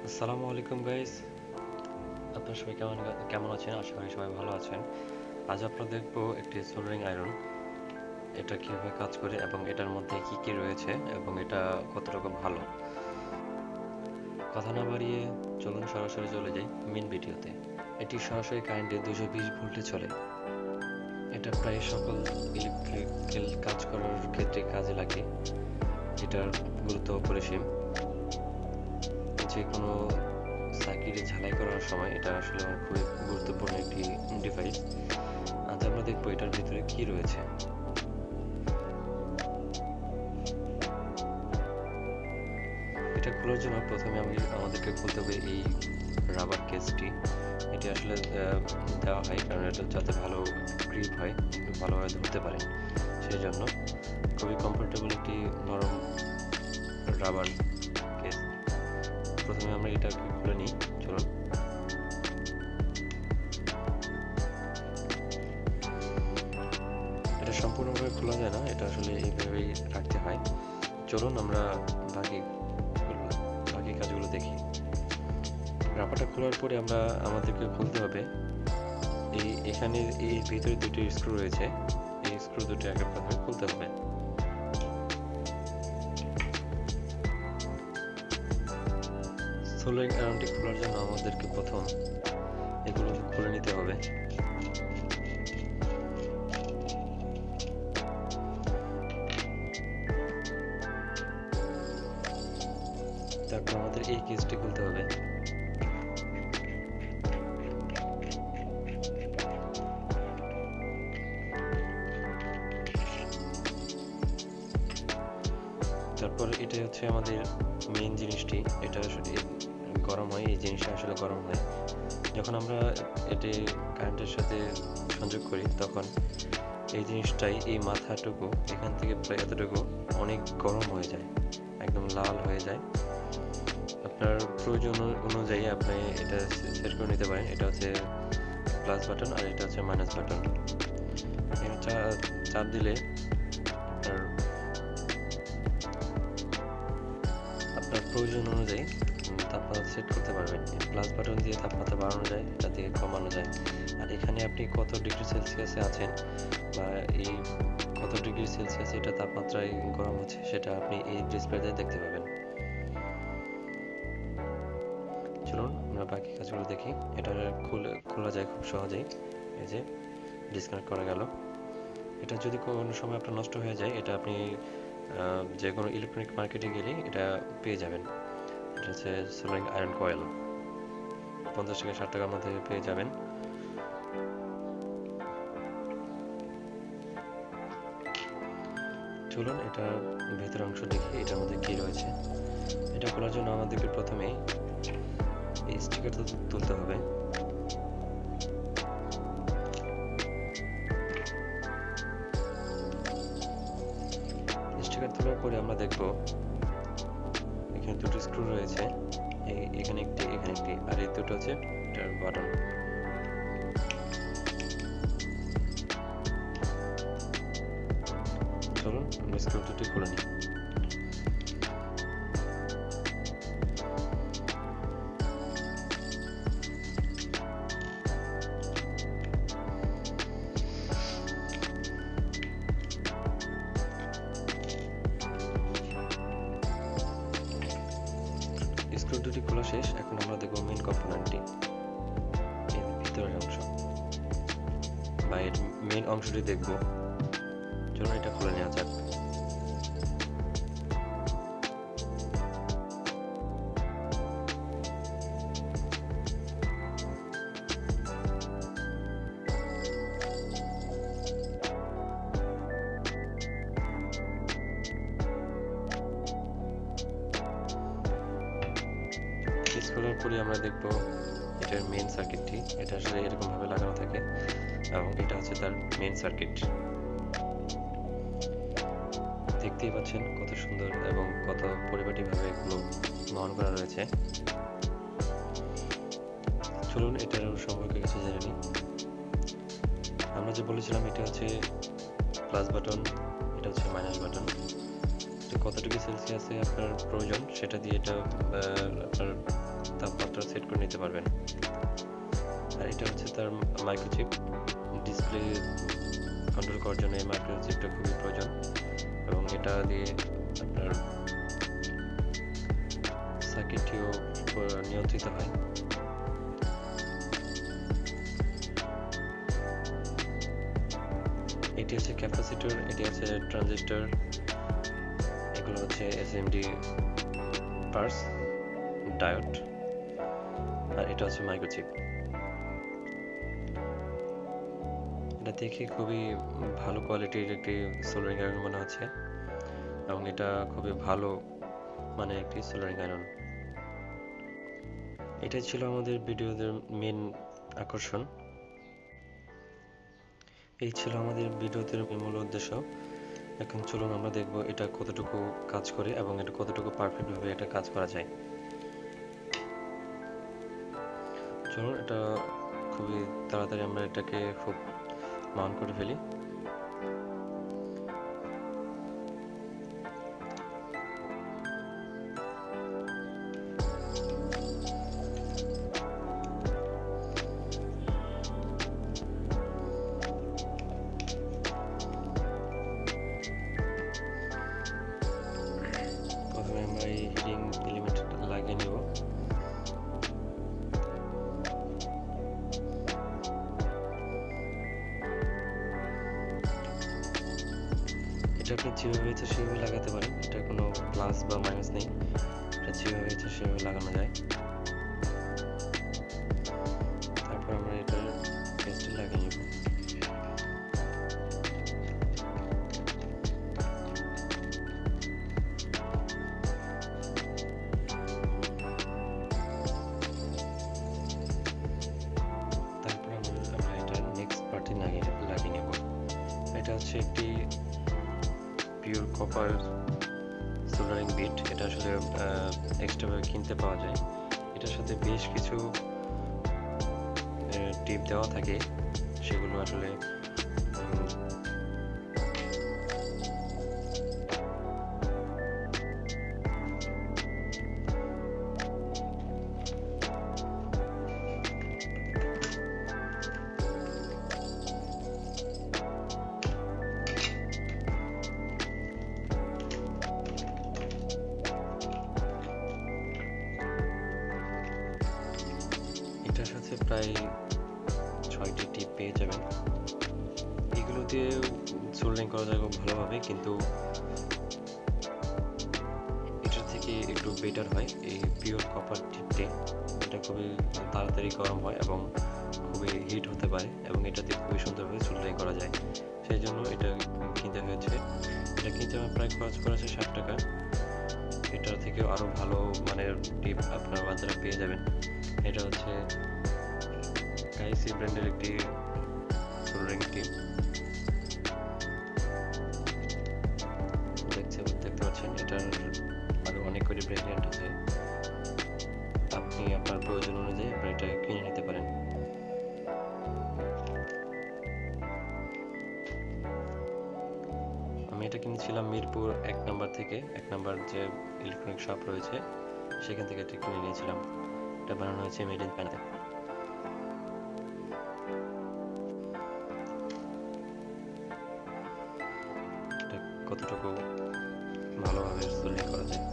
আসসালামু আলাইকুম গাইস। আপনারা সবাই কেমন আছেন? আশা করি সবাই ভালো আছেন। আজ আপনারা দেখব একটি সোল্ডারিং আয়রন, এটা কিভাবে কাজ করে এবং এটার মধ্যে কি কি রয়েছে এবং এটা কতটুকু ভালো। কথা না বাড়িয়ে চলুন সরাসরি চলে যাই মেন ভিডিওতে। এটি সরাসরি কারেন্টে 220 ভোল্টে চলে। এটা প্রায় সকল ইলেকট্রিক্যাল কাজ করার ক্ষেত্রে কাজে লাগে। এটার গুরুত্ব অপরিসীম। যে কোনো সার্কিটে ঝালাই করার সময় এটা আসলে খুবই গুরুত্বপূর্ণ একটি ডিভাইস। আজ আমরা দেখবো এটার ভিতরে কি রয়েছে। এটা খোলার জন্য প্রথমে আমাদেরকে খুলতে হবে এই রাবার কেসটি। এটি আসলে দেওয়া হয় কারণ এটা যাতে ভালো গ্রিপ হয়, ভালোভাবে ধরতে পারেন, সেই জন্য খুবই কমফোর্টেবল একটি নরম রাবার কেস। প্রথমে আমরা এটাকে খুলে নিই, চলুন। এটা সম্পূর্ণভাবে খোলা যায় না, এটা আসলে এইভাবেই রাখতে হয়। চলুন আমরা বাকি কাজগুলো দেখি। রাবারটা খোলার পরে আমাদেরকে খুলতে হবে এখানে এই ভিতরে দুটি স্ক্রু রয়েছে, এই স্ক্রু দুটো আগে প্রথমে খুলতে হবে। সোল্ডারিং আয়রনটি খোলার জন্য আমাদেরকে প্রথম এগুলো খুলে নিতে হবে। তারপর আমাদের এই কেসটি খুলতে হবে। তারপর এটাই হচ্ছে আমাদের মেইন জিনিসটি। এটা আসলে গরম হয়, এই জিনিসটা আসলে গরম হয় যখন আমরা এটি কারেন্টের সাথে সংযোগ করি, তখন এই জিনিসটাই, এই মাথাটুকু এখান থেকে প্রায় এতটুকু অনেক গরম হয়ে যায়, একদম লাল হয়ে যায়। আপনার প্রয়োজন অনুযায়ী আপনি এটা সেট করে নিতে পারেন। এটা হচ্ছে প্লাস বাটন আর এটা হচ্ছে মাইনাস বাটন। এখানে চাপ দিলে আপনার প্রয়োজন অনুযায়ী তাপমাত্রা সেট করতে পারবেন। প্লাস বাটন দিয়ে তাপমাত্রা বাড়ানো যায়, এটা দিয়ে কমানো যায়। আর এখানে আপনি কত ডিগ্রি সেলসিয়াসে আছেন বা এই কত ডিগ্রি সেলসিয়াস এটা তাপমাত্রায় গরম হচ্ছে, সেটা আপনি এই ডিসপ্লেতে দেখতে পাবেন। চলুন আমরা বাকি কাজগুলো দেখি। এটা খোলা যায় খুব সহজেই। এই যে ডিসকানেক্ট করা গেল। এটা যদি কোনো সময় আপনার নষ্ট হয়ে যায়, এটা আপনি যে কোনো ইলেকট্রনিক মার্কেটে গেলে এটা পেয়ে যাবেন। এটা হচ্ছে সোল্ডারিং আয়রন কয়েল, 50 থেকে 60 টাকার মধ্যে পেয়ে যাবেন। চলুন এটা ভেতরের অংশ দেখি, এটার মধ্যে কি রয়েছে। এটা খোলার জন্য আমাদেরকে প্রথমে এই স্টিকারটা তুলতে হবে। স্টিকার তোলার পরে আমরা দেখব এখানে দুটো স্ক্রু রয়েছে, এখানে একটি আর এই দুটো হচ্ছে এটার বাটন। চলুন আমরা স্ক্রু দুটি খুলে নিই। স্ক্রু দুটি খোলা শেষ। এখন আমরা দেখব মেইন কম্পোনেন্টটি, এর ভিতরের অংশ বা এর মেইন অংশটি দেখব। চলুন এটা খুলে নেওয়া যাক। খোলার পরে আমরা দেখব এটার মেইন সার্কিটটি। এটা আসলে এরকম ভাবে লাগানো থাকে এবং এটা হচ্ছে তার মেইন সার্কিট। দেখতেই পাচ্ছেন কত সুন্দর এবং কত পরিপাটিভাবে এগুলো বহন করা রয়েছে। চলুন এটার সম্পর্কে কিছু জেনে নিই। আমরা যে বলেছিলাম এটা হচ্ছে প্লাস বাটন, এটা হচ্ছে মাইনাস বাটন। কত ডিগ্রি সেলসিয়াসে আপনার প্রয়োজন সেটা দিয়ে এটা আপনার তাপমাত্রা সেট করে নিতে পারবেন। আর এটা হচ্ছে তার মাইক্রোচিপ। ডিসপ্লে কন্ট্রোল করার জন্য এই মাইক্রোচিপটা খুবই প্রয়োজন, এবং এটা দিয়ে আপনার সার্কিটটিও নিয়ন্ত্রিত হয়। এটি হচ্ছে ক্যাপাসিটর, এটি হচ্ছে ট্রানজিস্টর, এগুলো হচ্ছে এসএমডি পার্স, ডায়োড, আর এটা হচ্ছে মাইক্রোচিপ। এটা দেখে খুবই ভালো কোয়ালিটির একটি সোল্ডারিং আয়রন মনে হচ্ছে, এবং এটা খুবই ভালো মানে একটি সোল্ডারিং আয়রন। এটাই ছিল আমাদের ভিডিওদের মেন আকর্ষণ। এই ছিল আমাদের ভিডিওতে মূল উদ্দেশ্য। এখন চলুন আমরা দেখব এটা কতটুকু কাজ করে এবং এটা কতটুকু পারফেক্টভাবে এটা কাজ করা যায়। চলুন এটা খুবই তাড়াতাড়ি আমরা এটাকে খুব মাউন্ট করে ফেলি। প্রথমে আমরা এই হিটিং এলিমেন্ট লাগিয়ে নেব। এটা আপনি যেভাবে ইচ্ছা সেভাবে লাগাতে পারেন, এটা কোনো প্লাস বা মাইনাস নেই, এটা যেভাবে ইচ্ছা সেভাবে লাগানো যায়। তারপর আমরা এটার পেস্টে লাগিয়ে নেব। তারপর আমরা এটা নেক্সট পার্টে লাগিয়ে নেব। এটা হচ্ছে একটি পিওর কপার সোল্ডারিং বিট। এটা আসলে এক্সট্রাভাবে কিনতে পাওয়া যায়। এটার সাথে বেশ কিছু টিপ দেওয়া থাকে, সেগুলো আসলে এটার সাথে প্রায় 6টি টিপ পেয়ে যাবেন। এগুলো দিয়ে সোল্ডারিং করা যায় খুব ভালোভাবে, কিন্তু এটার থেকে একটু বেটার হয় এই পিওর কপার টিপটি। এটা খুবই তাড়াতাড়ি গরম হয় এবং খুবই হিট হতে পারে, এবং এটাতে খুবই সুন্দরভাবে সোল্ডারিং করা যায়। সেই জন্য এটা কিনতে হয়েছে। এটা কিনতে আমার প্রায় খরচ করেছে 60 টাকা। এটার থেকেও আরও ভালো মানের টিপ আপনার বাজারে পেয়ে যাবেন। এটা হচ্ছে কাইসি ব্র্যান্ডের একটি সোল্ডারিং টিপ। দেখতে পাচ্ছেন এটার আরও অনেক করে ভেরিয়েন্ট আছে। আপনি আপনার প্রয়োজন অনুযায়ী আপনি এটা কিনে নিতে পারেন। আমি এটা কিনেছিলাম মিরপুর 1 নম্বর থেকে। 1 নম্বর যে ইলেকট্রনিক শপ রয়েছে সেখান থেকে এটা কিনে নিয়েছিলাম। এটা বানানো হয়েছে মেড ইন চায়নাতে। এটা কতটুকু ভালোভাবে সোল্ডারিং করা যায়।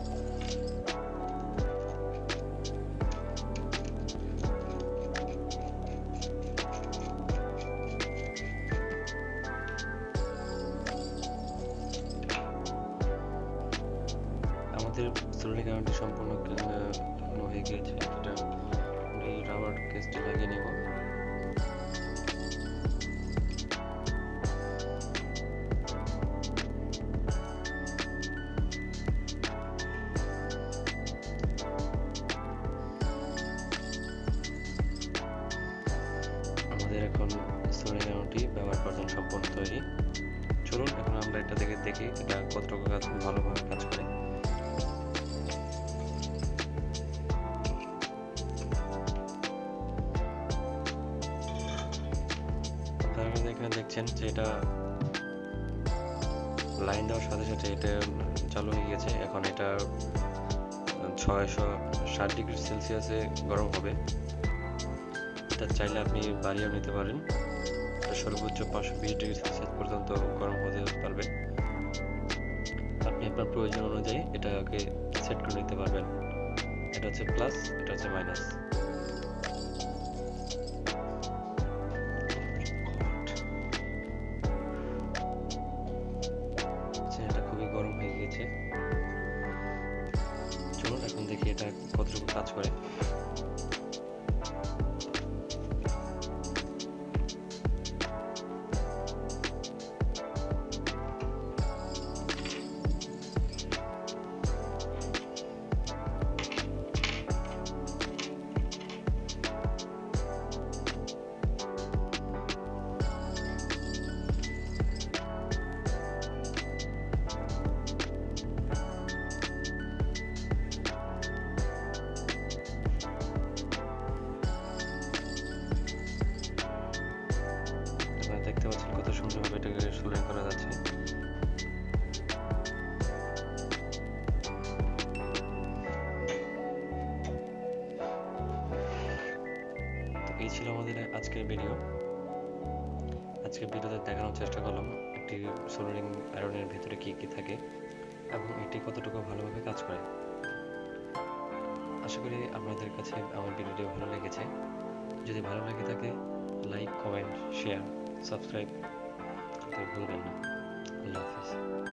আমাদের সোল্ডারিং আয়রনটি সম্পূর্ণ হয়ে গিয়েছে। এটা এই রাবার কেসটি লাগিয়ে নেব। আমাদের এখন সোল্ডারিং আয়রনটি ব্যবহার করার জন্য সম্পূর্ণ তৈরি। চলুন এখন আমরা এটা থেকে দেখি এটা কতটুকু ভালোভাবে কাজ করে। আপনারা এখানে দেখছেন যে এটা লাইন দেওয়ার সাথে সাথে এটা চালু হয়ে গেছে। এখন এটা 60°C গরম হবে। এটা চাইলে আপনি বাড়িয়েও নিতে পারেন। এটা সর্বোচ্চ 520°C পর্যন্ত গরম হতে পারবে। আপনি আপনার প্রয়োজন অনুযায়ী এটাকে সেট করে নিতে পারবেন। এটা হচ্ছে প্লাস, এটা হচ্ছে মাইনাস। এটা খুবই গরম হয়ে গিয়েছে। চলুন এখন দেখি এটা কতটুকু কাজ করে। দেখতে পাচ্ছেন কত সুন্দরভাবে এটাকে সোল্ডারিং করা যাচ্ছে। তো এই ছিল আমাদের আজকের ভিডিও। আজকের ভিডিওতে দেখানোর চেষ্টা করলাম একটি সোল্ডারিং আয়রনের ভিতরে কি কি থাকে এবং এটি কতটুকু ভালোভাবে কাজ করে। আশা করি আপনাদের কাছে আমার ভিডিওটি ভালো লেগেছে। যদি ভালো লেগে থাকে লাইক, কমেন্ট, শেয়ার, সাবস্ক্রাইব করতে ভুলবেন না। আল্লাহ হাফিজ।